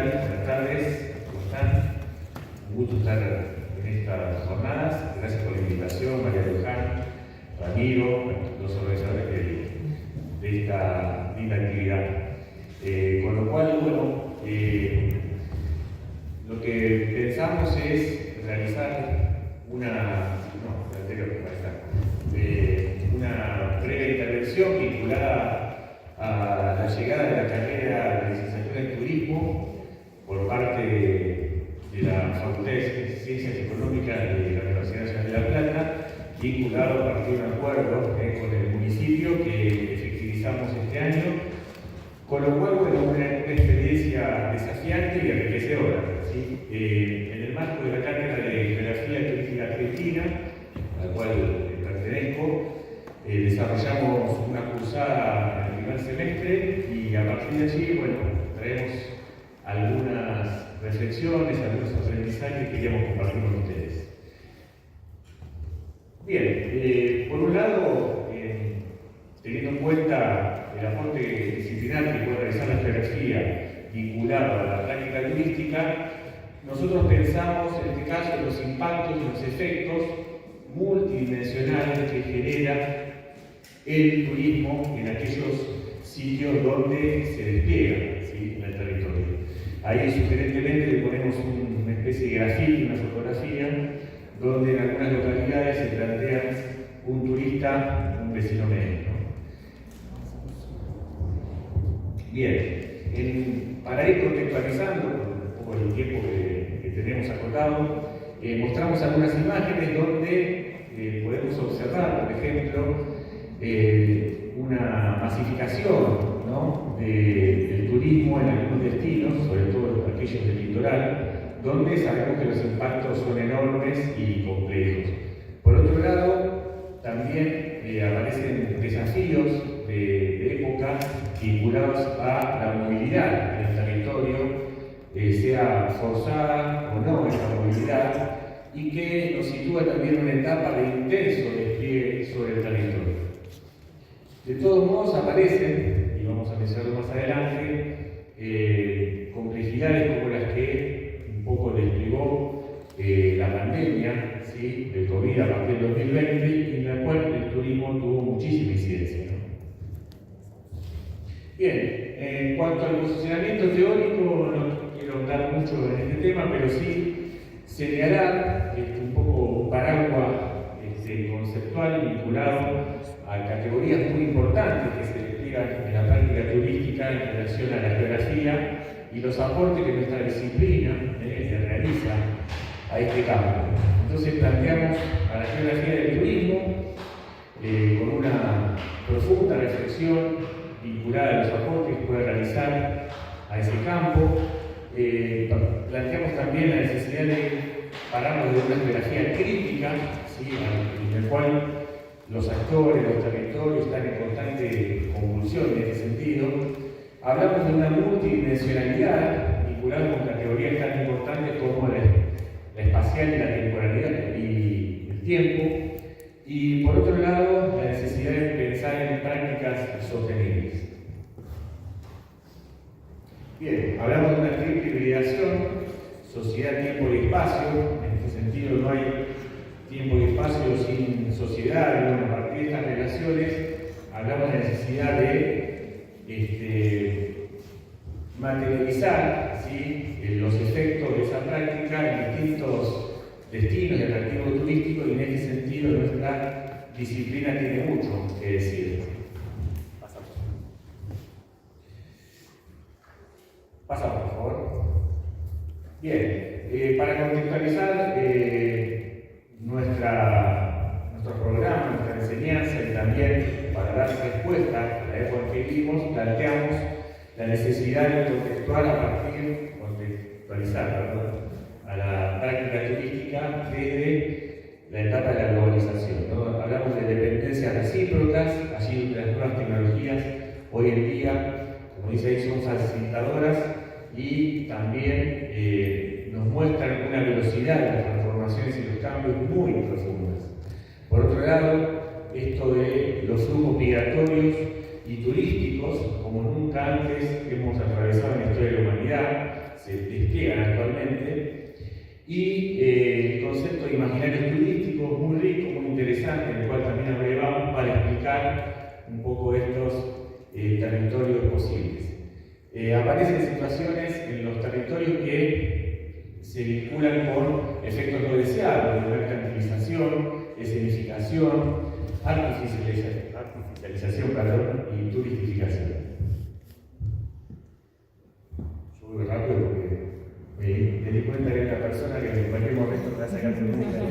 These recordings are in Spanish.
tal? Buenas tardes, ¿cómo están? Un gusto estar en estas jornadas. Gracias por la invitación, María Luján, Ramiro, los organizadores de esta linda actividad. Con lo cual, bueno, lo que pensamos es realizar una breve intervención vinculada a la llegada de la carrera de licenciatura en turismo por parte de la Facultad de Ciencias Económicas de la Universidad Nacional de La Plata, vinculado a partir de un acuerdo con el municipio que efectivizamos este año, con lo cual, bueno, una experiencia desafiante y enriquecedora, ¿sí? En el marco de la cátedra de Geografía Turística Argentina, a la cual pertenezco, desarrollamos una cursada en el primer semestre y a partir de allí, bueno, traemos algunas reflexiones, algunos aprendizajes que queríamos compartir con ustedes. Bien, por un lado, teniendo en cuenta el aporte disciplinar que puede realizar la geografía vinculado a la práctica turística, nosotros pensamos en este caso en los impactos y los efectos multidimensionales que genera el turismo en aquellos sitios donde se despliega, ¿sí?, en el territorio. Ahí sugerentemente le ponemos una especie de grafito, una fotografía, donde en algunas localidades se plantea un turista, un vecino medio. Bien, para ir contextualizando, un poco el tiempo que tenemos acotado, mostramos algunas imágenes donde podemos observar, por ejemplo, una masificación, ¿no?, del turismo en algunos destinos, sobre todo aquellos del litoral, donde sabemos que los impactos son enormes y complejos. Por otro lado, también aparecen desafíos de época vinculados a la movilidad en el territorio, sea forzada o no esa movilidad, y que nos sitúa también en una etapa de intenso despliegue sobre el territorio. De todos modos aparecen, y vamos a mencionarlo más adelante, complejidades como las que un poco desplegó la pandemia, ¿sí?, del COVID a partir del 2020, y en la cual el turismo tuvo muchísima incidencia, ¿no? Bien, en cuanto al posicionamiento teórico, no quiero dar mucho en este tema, pero sí señalar un poco un paraguas conceptual vinculado a categorías muy importantes que se despliegan en la práctica turística en relación a la geografía y los aportes que nuestra disciplina le realiza a este campo. Entonces planteamos a la geografía del turismo con una profunda reflexión vinculada a los aportes que puede realizar a ese campo. Planteamos también la necesidad de pararnos de una geografía crítica, ¿sí?, en la cual los actores, los territorios están en constante convulsión en este sentido. Hablamos de una multidimensionalidad vinculada con categorías tan importantes como la espacial y la temporalidad y el tiempo. Y por otro lado, la necesidad de pensar en prácticas sostenibles. Bien, hablamos de una triple hibridación, sociedad, tiempo y espacio. En este sentido no hay tiempo y espacio sin sociedad. Y bueno, a partir de estas relaciones hablamos de la necesidad de materializar, ¿sí?, los efectos de esa práctica en distintos destinos y atractivos turísticos, y en este sentido nuestra disciplina tiene mucho que decir. Pasamos, por favor. Bien, para contextualizar nuestro programa, nuestra enseñanza, y también para dar respuesta a la época que vivimos, planteamos la necesidad de contextualizar a la práctica turística desde la etapa de la globalización, ¿no? Hablamos de dependencias recíprocas, allí donde las nuevas tecnologías hoy en día, como dice ahí, son facilitadoras y también nos muestran una velocidad de las transformaciones y los cambios muy profundas. Por otro lado, esto de los flujos migratorios y turísticos, como nunca antes hemos atravesado en la historia de la humanidad, se despliegan actualmente, y el concepto de imaginarios turísticos muy rico, muy interesante, en el cual también abrevamos para explicar un poco estos territorios posibles. Aparecen situaciones en los territorios que se vinculan con efectos no deseados, de mercantilización, escenificación, artificialización y turistificación. Yo voy rápido porque me di cuenta que hay una persona que en cualquier momento me va a sacar preguntas.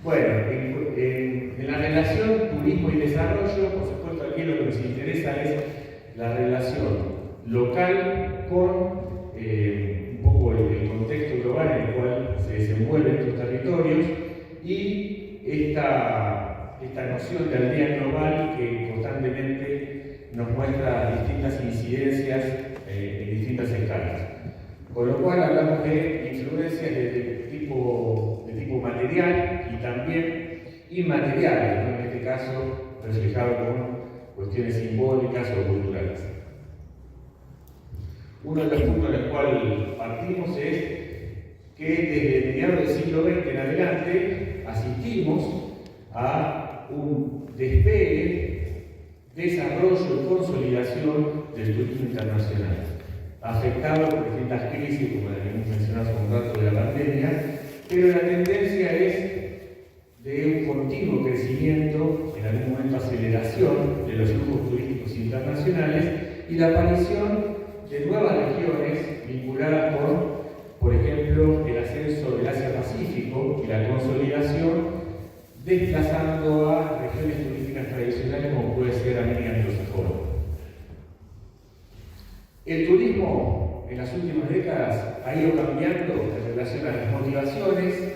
Bueno, en la relación turismo y desarrollo, por supuesto aquí lo que nos interesa es la relación local con un poco el contexto global en el cual se desenvuelven estos territorios y esta noción de aldea global que constantemente nos muestra distintas incidencias en distintas escalas. Con lo cual hablamos de influencias de tipo material y también inmateriales, ¿no? En este caso reflejado con cuestiones simbólicas o culturales. Uno de los puntos en el cual partimos es que desde mediados del siglo XX en adelante asistimos a un despegue, desarrollo y consolidación del turismo internacional, afectado por distintas crisis, como la que hemos mencionado hace un rato de la pandemia, pero la tendencia es de un continuo crecimiento, en algún momento aceleración de los flujos turísticos internacionales y la aparición de nuevas regiones vinculadas con, por ejemplo, el ascenso del Asia-Pacífico y la consolidación, desplazando a regiones turísticas tradicionales como puede ser América anglosajona. El turismo en las últimas décadas ha ido cambiando en relación a las motivaciones,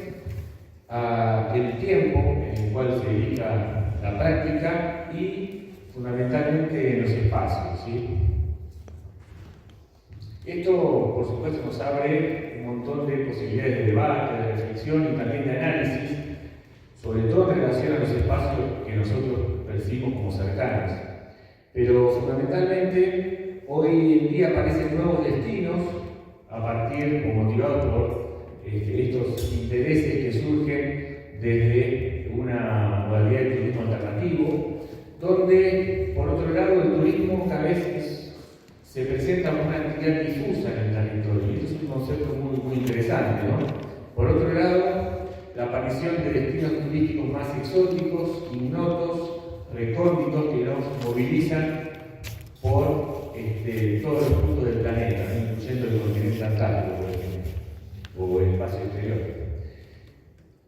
al tiempo en el cual se dedica la práctica y fundamentalmente en los espacios, ¿sí? Esto, por supuesto, nos abre un montón de posibilidades de debate, de reflexión y también de análisis, sobre todo en relación a los espacios que nosotros percibimos como cercanos. Pero fundamentalmente, hoy en día aparecen nuevos destinos a partir o motivados por estos intereses que surgen desde una modalidad de turismo alternativo, donde, por otro lado, el turismo cada vez se presenta como una actividad difusa en el territorio, y esto es un concepto muy interesante, ¿no? Por otro lado, la aparición de destinos turísticos más exóticos, ignotos, recónditos, que nos movilizan por todos los puntos del planeta, ¿no? Incluyendo el continente antártico, por ejemplo, o el espacio exterior.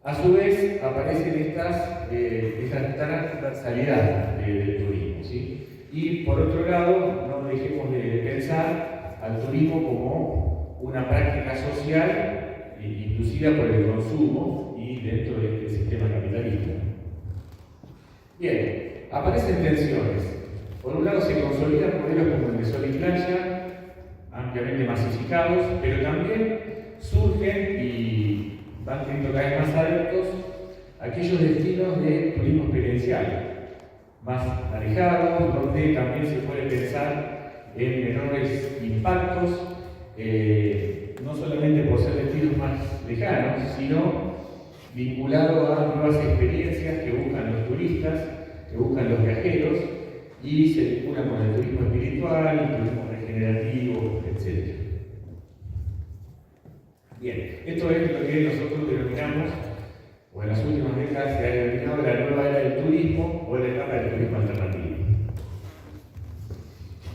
A su vez, aparecen esta transversalidad del turismo, ¿sí? Y por otro lado, no dejemos de pensar al turismo como una práctica social inducida por el consumo y dentro de este sistema capitalista. Bien, aparecen tensiones. Por un lado se consolidan modelos como el de sol y playa, ampliamente masificados, pero también surgen y van teniendo cada vez más adeptos aquellos destinos de turismo experiencial, más alejados, donde también se puede pensar en menores impactos, no solamente por ser destinos más lejanos, sino vinculados a nuevas experiencias que buscan los turistas, que buscan los viajeros, y se vinculan con el turismo espiritual, el turismo regenerativo, etc. Bien, esto es lo que nosotros denominamos, o en las últimas décadas se ha denominado la nueva era del turismo o la etapa del turismo alternativo.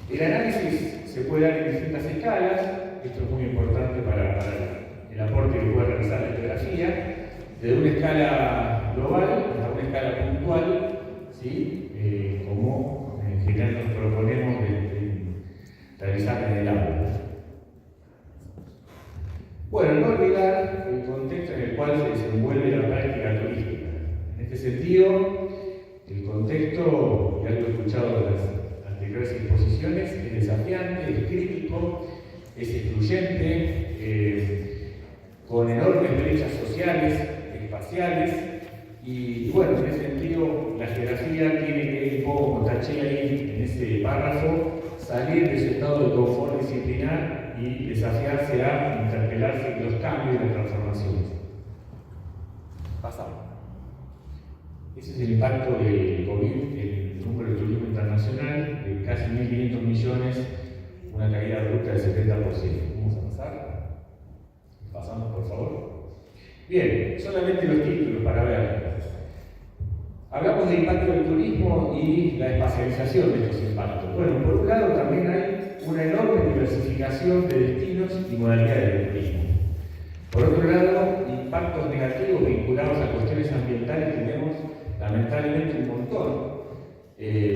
El análisis se puede dar en distintas escalas, esto es muy importante para el aporte que puede realizar la geografía, desde una escala global hasta una escala puntual, ¿sí? Como en general nos proponemos de realizar en el aula. Bueno, no olvidar el contexto en el cual se desenvuelve la práctica turística. En este sentido, el contexto, y algo escuchado de las anteriores exposiciones, es desafiante, es crítico, es excluyente, con enormes brechas sociales, espaciales, y bueno, en ese sentido, la geografía tiene que, un poco como taché ahí en ese párrafo, salir de su estado de confort disciplinar y desafiarse a interpelarse en los cambios y las transformaciones. Pasamos. Ese es el impacto del COVID en el número de turismo internacional, de casi 1.500 millones, una caída abrupta del 70%. Vamos a pasar. Pasamos, por favor. Bien, solamente los títulos para ver. Hablamos del impacto del turismo y la espacialización de estos impactos. Bueno, por un lado también hay una enorme diversificación de destinos y modalidades de turismo. Por otro lado, impactos negativos vinculados a cuestiones ambientales tenemos lamentablemente un montón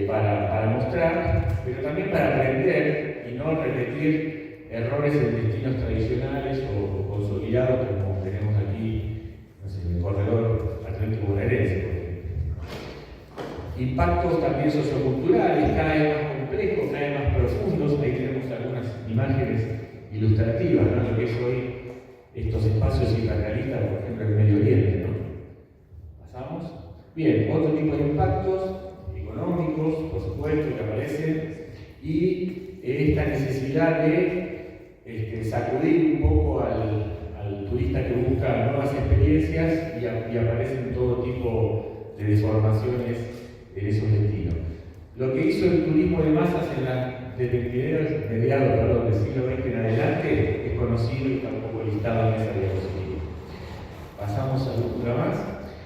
para mostrar, pero también para aprender y no repetir errores en destinos tradicionales o consolidados como tenemos aquí, no sé, en el corredor atlántico bonaerense, por ejemplo. Impactos también socioculturales, cada vez más complejos, cada vez más profundos. Ahí tenemos algunas imágenes ilustrativas, ¿no? Lo que es hoy estos espacios hiperrealistas, por ejemplo, en el Medio Oriente, ¿no? ¿Pasamos? Bien, otro tipo de impactos económicos, por supuesto, que aparecen, y esta necesidad de sacudir un poco al turista que busca nuevas experiencias y aparecen todo tipo de deformaciones en esos destinos. Lo que hizo el turismo de masas desde mediados del siglo XX en adelante es conocido y está un poco listado en esa diapositiva. Pasamos a una más.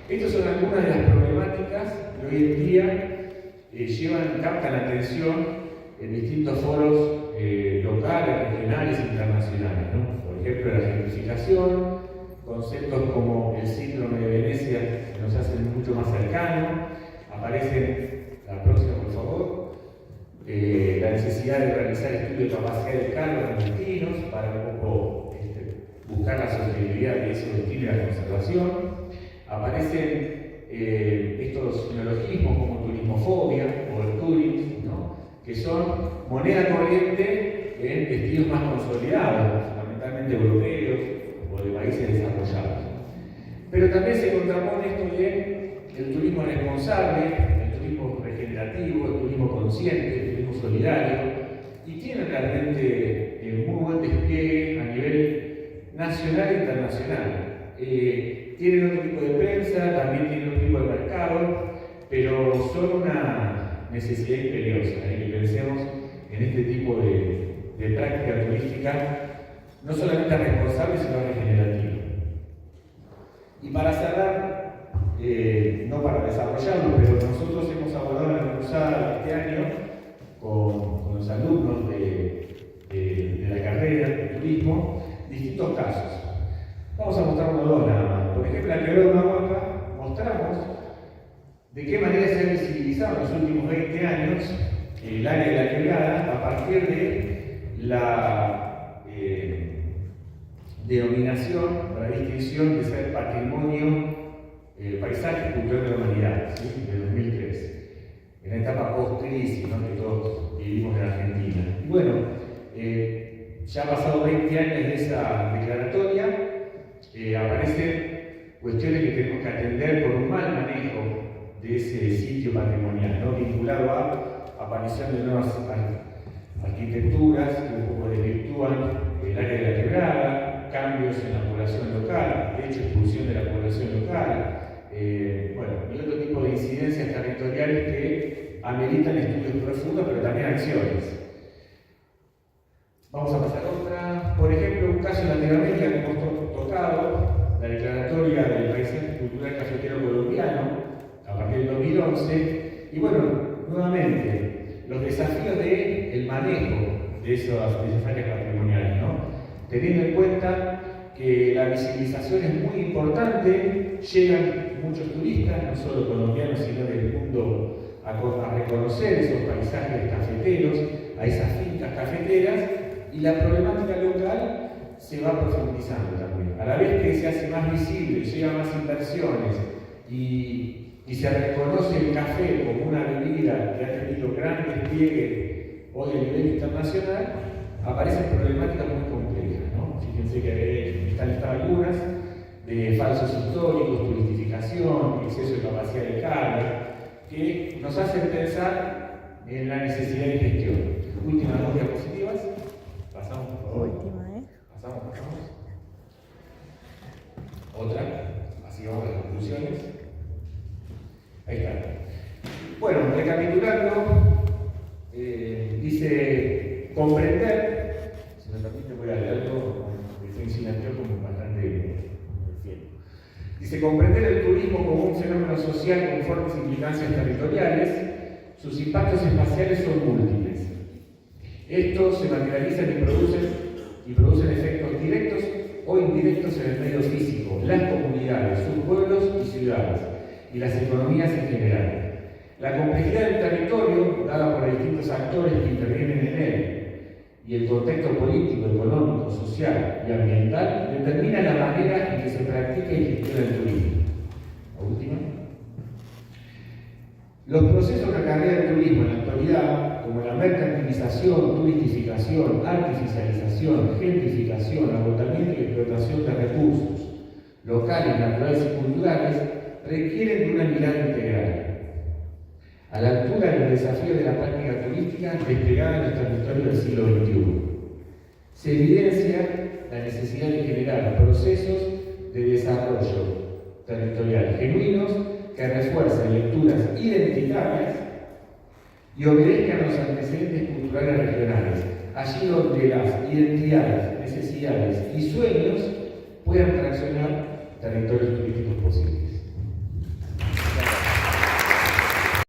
Estas son algunas de las problemáticas que hoy en día captan la atención en distintos foros locales, regionales e internacionales, ¿no? Por ejemplo, la gentrificación, conceptos como el síndrome de Venecia que nos hacen mucho más cercanos. Aparece la próxima, por favor, la necesidad de realizar estudios de capacidad de carga en los destinos para un poco buscar la sostenibilidad de esos destinos y la conservación. Aparecen estos neologismos como turismofobia o el tourism, ¿no? Que son moneda corriente en destinos más consolidados, fundamentalmente europeos o de países desarrollados. Pero también se contrapone esto de el turismo responsable, el turismo regenerativo, el turismo consciente, el turismo solidario, y tiene realmente muy buen despliegue a nivel nacional e internacional. Tienen otro tipo de prensa, también tienen otro tipo de mercado, pero son una necesidad imperiosa, que pensemos en este tipo de práctica turística, no solamente responsable, sino regenerativa. Y para cerrar, no para desarrollarlo, pero nosotros hemos abordado en la cursada este año con los alumnos de la carrera de turismo distintos casos. Vamos a mostrar uno o dos nada más. Por ejemplo, en la quebrada de Humahuaca mostramos de qué manera se ha visibilizado en los últimos 20 años el área de la quebrada a partir de la denominación o la distinción de ser patrimonio paisaje cultural de la humanidad, ¿sí? De 2003, en la etapa post-crisis, ¿no? Que todos vivimos en Argentina. Y bueno, ya han pasado 20 años de esa declaratoria, aparecen cuestiones que tenemos que atender por un mal manejo de ese sitio patrimonial, ¿no? Vinculado a aparición de nuevas arquitecturas que un poco desvirtúan el área de la quebrada, cambios en la población local, de hecho expulsión de la población local, y otro tipo de incidencias territoriales que ameritan estudios profundos, pero también acciones. Vamos a pasar a otra. Por ejemplo, un caso en Latinoamérica que hemos tocado, la declaratoria del paisaje cultural cafetero colombiano, a partir del 2011. Y bueno, nuevamente, los desafíos del manejo de esas áreas patrimoniales, ¿no? Teniendo en cuenta que la visibilización es muy importante, llegan muchos turistas, no solo colombianos, sino del mundo, a reconocer esos paisajes cafeteros, a esas fincas cafeteras, y la problemática local se va profundizando también. A la vez que se hace más visible, llegan más inversiones y se reconoce el café como una bebida que ha tenido gran despliegue hoy a nivel internacional, aparecen problemáticas muy complejas, ¿no? Fíjense que están listadas algunas de falsos históricos, turistificación, exceso de capacidad de carga, que nos hacen pensar en la necesidad de gestión. Últimas dos diapositivas. Pasamos, por favor. soluciones. Ahí está. Bueno, recapitulando, dice comprender, si me permite voy a leerlo, porque estoy sin anteojos bastante fiel. Dice comprender el turismo como un fenómeno social con fuertes implicancias territoriales, sus impactos espaciales son múltiples. Estos se materializan y producen efectos directos o indirectos en el medio físico, las comunidades, sus pueblos y ciudades, y las economías en general. La complejidad del territorio, dada por los distintos actores que intervienen en él, y el contexto político, económico, social y ambiental, determina la manera en que se practica y gestiona el turismo. La última. Los procesos que acarrea el turismo en la actualidad, como la mercantilización, turistificación, artificialización, gentrificación, agotamiento y explotación de recursos locales, naturales y culturales, requieren de una mirada integral, a la altura de los desafíos de la práctica turística desplegada en los territorios del siglo XXI. Se evidencia la necesidad de generar procesos de desarrollo territorial genuinos que refuercen lecturas identitarias y obedezcan a los antecedentes culturales regionales, allí donde las identidades, necesidades y sueños puedan traccionar territorios turísticos posibles.